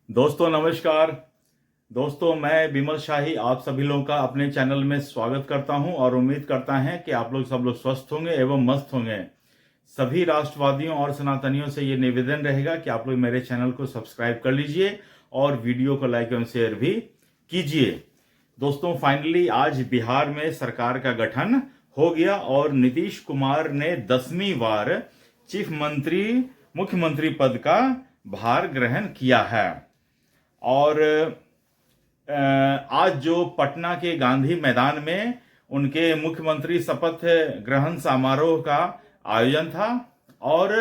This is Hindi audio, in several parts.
दोस्तों नमस्कार। दोस्तों मैं विमल शाही आप सभी लोगों का अपने चैनल में स्वागत करता हूं और उम्मीद करता है कि आप लोग सब लोग स्वस्थ होंगे एवं मस्त होंगे। सभी राष्ट्रवादियों और सनातनियों से ये निवेदन रहेगा कि आप लोग मेरे चैनल को सब्सक्राइब कर लीजिए और वीडियो को लाइक एवं शेयर भी कीजिए। दोस्तों फाइनली आज बिहार में सरकार का गठन हो गया और नीतीश कुमार ने 10वीं बार चीफ मंत्री मुख्यमंत्री पद का भार ग्रहण किया है। और आज जो पटना के गांधी मैदान में उनके मुख्यमंत्री शपथ ग्रहण समारोह का आयोजन था और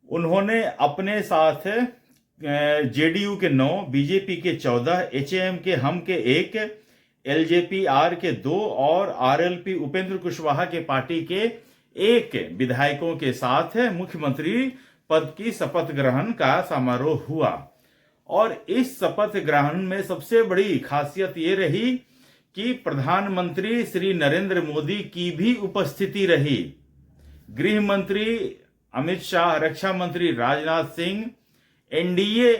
उन्होंने अपने साथ जेडीयू के 9, बीजेपी के 14, एचएएम के हम के 1, एलजेपी-आर के 2 और आरएलपी उपेंद्र कुशवाहा के पार्टी के 1 विधायकों के साथ मुख्यमंत्री पद की शपथ ग्रहण का समारोह हुआ। और इस शपथ ग्रहण में सबसे बड़ी खासियत ये रही कि प्रधानमंत्री श्री नरेंद्र मोदी की भी उपस्थिति रही। गृह मंत्री अमित शाह, रक्षा मंत्री राजनाथ सिंह, एनडीए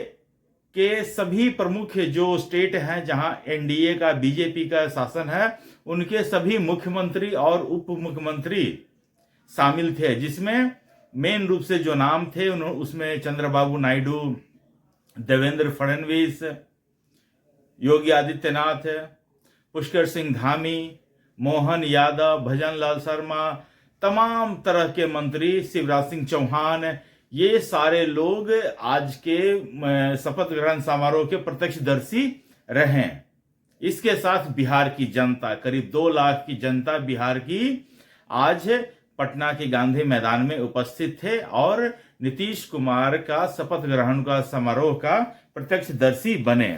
के सभी प्रमुख जो स्टेट हैं जहां एनडीए का बीजेपी का शासन है उनके सभी मुख्यमंत्री और उप मुख्यमंत्री शामिल थे, जिसमें मेन रूप से जो नाम थे उसमें चंद्रबाबू नायडू, देवेंद्र फडणवीस, योगी आदित्यनाथ, पुष्कर सिंह धामी, मोहन यादव, भजन लाल शर्मा, तमाम तरह के मंत्री, शिवराज सिंह चौहान, ये सारे लोग आज के शपथ ग्रहण समारोह के प्रत्यक्षदर्शी रहे। इसके साथ बिहार की जनता, करीब 2 लाख की जनता बिहार की आज पटना के गांधी मैदान में उपस्थित थे और नीतीश कुमार का शपथ ग्रहण का समारोह का प्रत्यक्षदर्शी बने।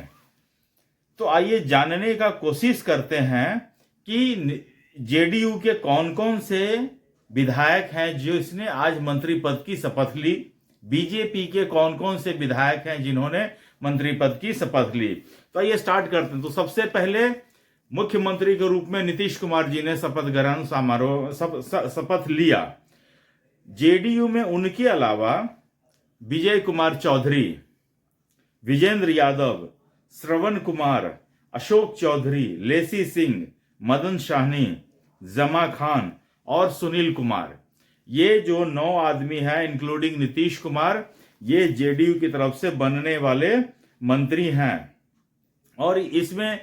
तो आइए जानने का कोशिश करते हैं कि जेडीयू के कौन कौन से विधायक हैं जो इसने आज मंत्री पद की शपथ ली, बीजेपी के कौन कौन से विधायक हैं जिन्होंने मंत्री पद की शपथ ली। तो आइए स्टार्ट करते हैं। तो सबसे पहले मुख्यमंत्री के रूप में नीतीश कुमार जी ने शपथ ग्रहण समारोह शपथ लिया। जेडीयू में उनके अलावा विजय कुमार चौधरी, विजेंद्र यादव, श्रवण कुमार, अशोक चौधरी, लेसी सिंह, मदन शाहनी, जमा खान और सुनील कुमार, ये जो 9 आदमी हैं इंक्लूडिंग नीतीश कुमार, ये जेडीयू की तरफ से बनने वाले मंत्री हैं। और इसमें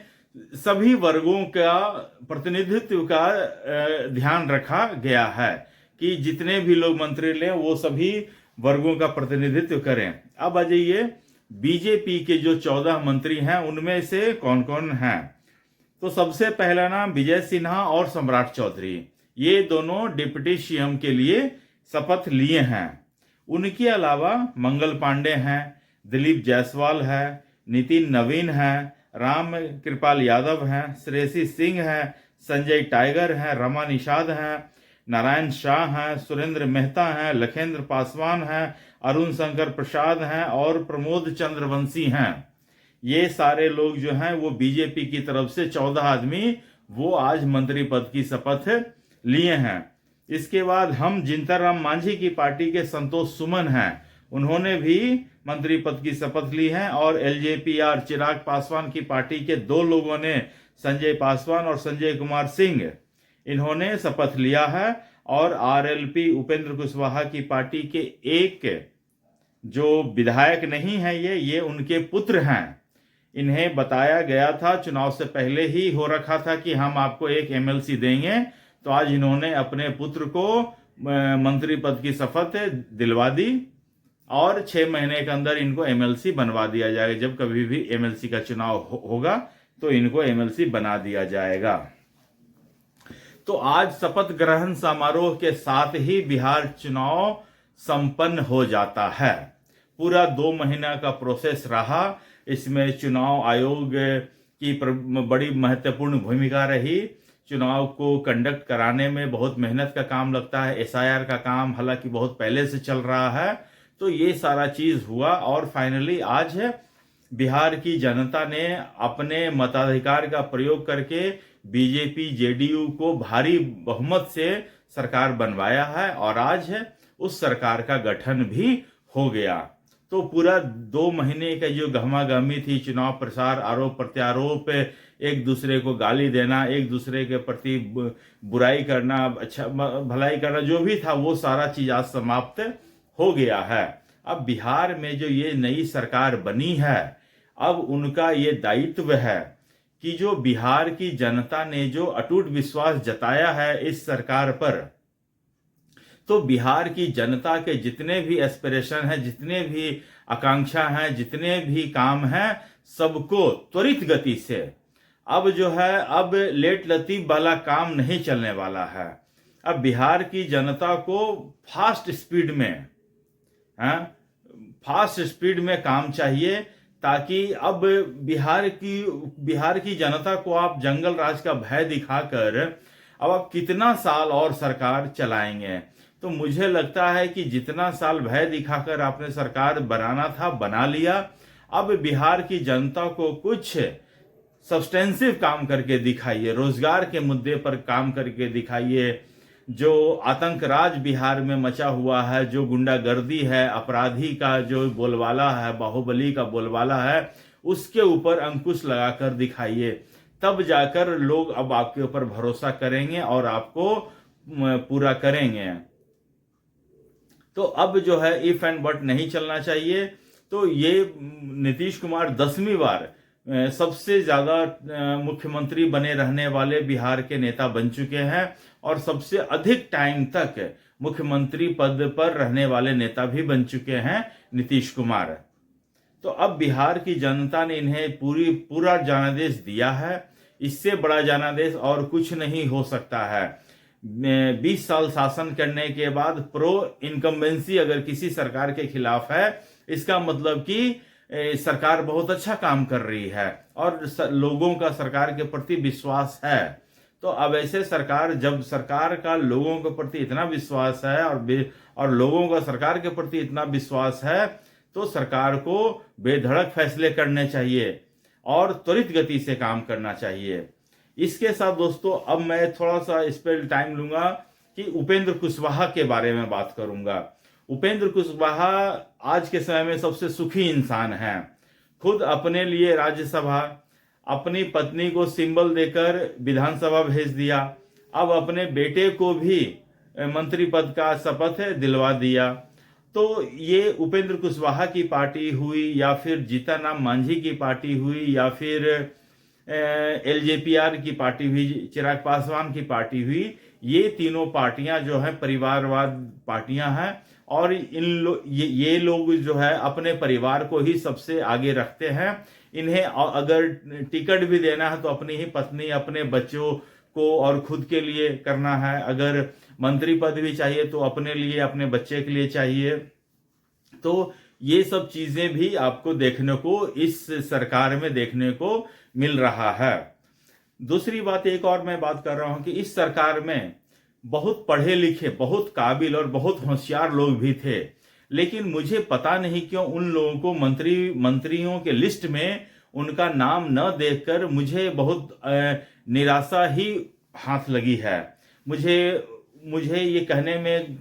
सभी वर्गों का प्रतिनिधित्व का ध्यान रखा गया है कि जितने भी लोग मंत्री लें वो सभी वर्गों का प्रतिनिधित्व करें। अब आ जाइए बीजेपी के जो 14 मंत्री हैं उनमें से कौन कौन हैं। तो सबसे पहला नाम विजय सिन्हा और सम्राट चौधरी, ये दोनों डिप्टी सीएम के लिए शपथ लिए हैं। उनके अलावा मंगल पांडे हैं, दिलीप जायसवाल है, नितिन नवीन है, राम कृपाल यादव हैं, श्रेयसी सिंह हैं, संजय टाइगर हैं, रमा निषाद हैं, नारायण शाह हैं, सुरेंद्र मेहता हैं, लखेंद्र पासवान हैं, अरुण शंकर प्रसाद हैं और प्रमोद चंद्रवंशी हैं। ये सारे लोग जो हैं वो बीजेपी की तरफ से 14 आदमी वो आज मंत्री पद की शपथ लिए हैं। इसके बाद हम जिंतराम मांझी की पार्टी के संतोष सुमन हैं, उन्होंने भी मंत्री पद की शपथ ली है। और एलजेपी-आर चिराग पासवान की पार्टी के 2 लोगों ने, संजय पासवान और संजय कुमार सिंह, इन्होंने शपथ लिया है। और आरएलपी उपेंद्र कुशवाहा की पार्टी के 1 जो विधायक नहीं है ये उनके पुत्र हैं। इन्हें बताया गया था, चुनाव से पहले ही हो रखा था कि हम आपको 1 एमएलसी देंगे, तो आज इन्होंने अपने पुत्र को मंत्री पद की शपथ दिलवा दी और 6 महीने के अंदर इनको एमएलसी बनवा दिया जाएगा। जब कभी भी एमएलसी का चुनाव होगा तो इनको एमएलसी बना दिया जाएगा। तो आज शपथ ग्रहण समारोह के साथ ही बिहार चुनाव संपन्न हो जाता है। पूरा 2 महीना का प्रोसेस रहा। इसमें चुनाव आयोग की बड़ी महत्वपूर्ण भूमिका रही। चुनाव को कंडक्ट कराने में बहुत मेहनत का काम लगता है। एसआईआर का काम हालांकि बहुत पहले से चल रहा है। तो ये सारा चीज हुआ और फाइनली आज बिहार की जनता ने अपने मताधिकार का प्रयोग करके बीजेपी जेडीयू को भारी बहुमत से सरकार बनवाया है और आज उस सरकार का गठन भी हो गया। तो पूरा 2 महीने का जो गहमागहमी थी, चुनाव प्रचार, आरोप प्रत्यारोप, एक दूसरे को गाली देना, एक दूसरे के प्रति बुराई करना, अच्छा भलाई करना, जो भी था वो सारा चीज आज समाप्त हो गया है। अब बिहार में जो ये नई सरकार बनी है, अब उनका ये दायित्व है कि जो बिहार की जनता ने जो अटूट विश्वास जताया है इस सरकार पर, तो बिहार की जनता के जितने भी एस्पिरेशन हैं, जितने भी आकांक्षा हैं, जितने भी काम हैं, सबको त्वरित गति से अब जो है, अब लेट लतीफ वाला काम नहीं चलने वाला है। अब बिहार की जनता को फास्ट स्पीड में काम चाहिए, ताकि अब बिहार की जनता को आप जंगल राज का भय दिखाकर अब आप कितना साल और सरकार चलाएंगे। तो मुझे लगता है कि जितना साल भय दिखाकर आपने सरकार बनाना था बना लिया। अब बिहार की जनता को कुछ सब्सटेंसिव काम करके दिखाइए, रोजगार के मुद्दे पर काम करके दिखाइए। जो आतंक राज बिहार में मचा हुआ है, जो गुंडागर्दी है, अपराधी का जो बोलबाला है, बाहुबली का बोलबाला है, उसके ऊपर अंकुश लगाकर दिखाइए। तब जाकर लोग अब आपके ऊपर भरोसा करेंगे और आपको पूरा करेंगे। तो अब जो है इफ एंड बट नहीं चलना चाहिए। तो ये नीतीश कुमार 10वीं बार सबसे ज्यादा मुख्यमंत्री बने रहने वाले बिहार के नेता बन चुके हैं और सबसे अधिक टाइम तक मुख्यमंत्री पद पर रहने वाले नेता भी बन चुके हैं नीतीश कुमार। तो अब बिहार की जनता ने इन्हें पूरा जनादेश दिया है। इससे बड़ा जनादेश और कुछ नहीं हो सकता है। 20 साल शासन करने के बाद प्रो इनकम्बेंसी अगर किसी सरकार के खिलाफ है, इसका मतलब कि सरकार बहुत अच्छा काम कर रही है और लोगों का सरकार के प्रति विश्वास है। तो अब ऐसे सरकार, जब सरकार का लोगों के प्रति इतना विश्वास है और लोगों का सरकार के प्रति इतना विश्वास है, तो सरकार को बेधड़क फैसले करने चाहिए और त्वरित गति से काम करना चाहिए। इसके साथ दोस्तों अब मैं थोड़ा सा इस पर टाइम लूंगा कि उपेंद्र कुशवाहा के बारे में बात करूंगा। उपेंद्र कुशवाहा आज के समय में सबसे सुखी इंसान हैं। खुद अपने लिए राज्यसभा, अपनी पत्नी को सिंबल देकर विधानसभा भेज दिया, अब अपने बेटे को भी मंत्री पद का शपथ दिलवा दिया। तो ये उपेंद्र कुशवाहा की पार्टी हुई या फिर जीतनराम मांझी की पार्टी हुई या फिर LJPR की पार्टी हुई, चिराग पासवान की पार्टी हुई, ये तीनों पार्टियां जो है परिवारवाद पार्टियां हैं और ये लोग जो है अपने परिवार को ही सबसे आगे रखते हैं। इन्हें अगर टिकट भी देना है तो अपनी ही पत्नी, अपने बच्चों को और खुद के लिए करना है। अगर मंत्री पद भी चाहिए तो अपने लिए, अपने बच्चे के लिए चाहिए। तो ये सब चीजें भी आपको देखने को इस सरकार में देखने को मिल रहा है। दूसरी बात एक और मैं बात कर रहा हूं कि इस सरकार में बहुत पढ़े लिखे, बहुत काबिल और बहुत होशियार लोग भी थे, लेकिन मुझे पता नहीं क्यों उन लोगों को मंत्रियों के लिस्ट में उनका नाम न देखकर मुझे बहुत निराशा ही हाथ लगी है। मुझे ये कहने में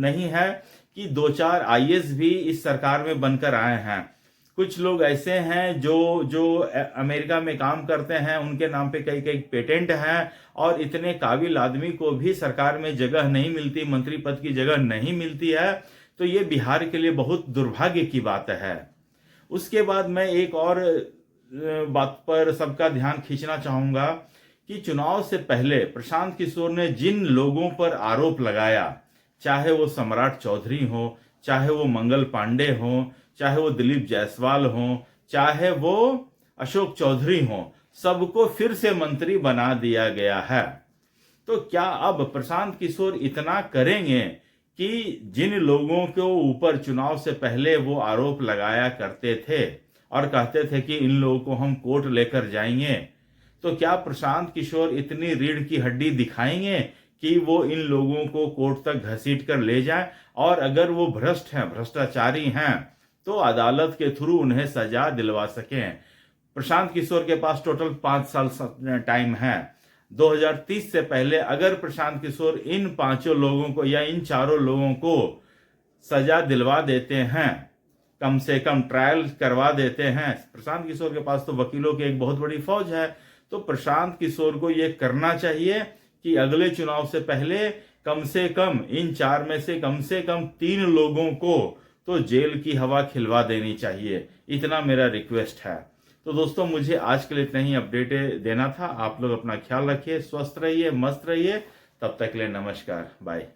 नहीं है कि 2-4 IAS भी इस सरकार में बनकर आए हैं। कुछ लोग ऐसे हैं जो अमेरिका में काम करते हैं, उनके नाम पे कई पेटेंट हैं और इतने काबिल आदमी को भी सरकार में जगह नहीं मिलती, मंत्री पद की जगह नहीं मिलती है। तो ये बिहार के लिए बहुत दुर्भाग्य की बात है। उसके बाद मैं एक और बात पर सबका ध्यान खींचना चाहूंगा कि चुनाव से पहले प्रशांत किशोर ने जिन लोगों पर आरोप लगाया, चाहे वो सम्राट चौधरी हो, चाहे वो मंगल पांडे हो, चाहे वो दिलीप जायसवाल हो, चाहे वो अशोक चौधरी हो, सबको फिर से मंत्री बना दिया गया है। तो क्या अब प्रशांत किशोर इतना करेंगे कि जिन लोगों के ऊपर चुनाव से पहले वो आरोप लगाया करते थे और कहते थे कि इन लोगों को हम कोर्ट लेकर जाएंगे, तो क्या प्रशांत किशोर इतनी रीढ़ की हड्डी दिखाएंगे कि वो इन लोगों को कोर्ट तक घसीट कर ले जाए? और अगर वो भ्रष्ट हैं, भ्रष्टाचारी हैं, तो अदालत के थ्रू उन्हें सजा दिलवा सकें। प्रशांत किशोर के पास टोटल 5 साल टाइम है। 2030 से पहले अगर प्रशांत किशोर इन 5 लोगों को या इन 4 लोगों को सजा दिलवा देते हैं कम से कम ट्रायल करवा देते हैं। प्रशांत किशोर के पास तो वकीलों की एक बहुत बड़ी फौज है, तो प्रशांत किशोर को ये करना चाहिए कि अगले चुनाव से पहले कम से कम इन 4 में से कम 3 लोगों को तो जेल की हवा खिलवा देनी चाहिए। इतना मेरा रिक्वेस्ट है। तो दोस्तों, मुझे आज के लिए इतना ही अपडेट देना था। आप लोग अपना ख्याल रखिए, स्वस्थ रहिए, मस्त रहिए। तब तक के लिए नमस्कार, बाय।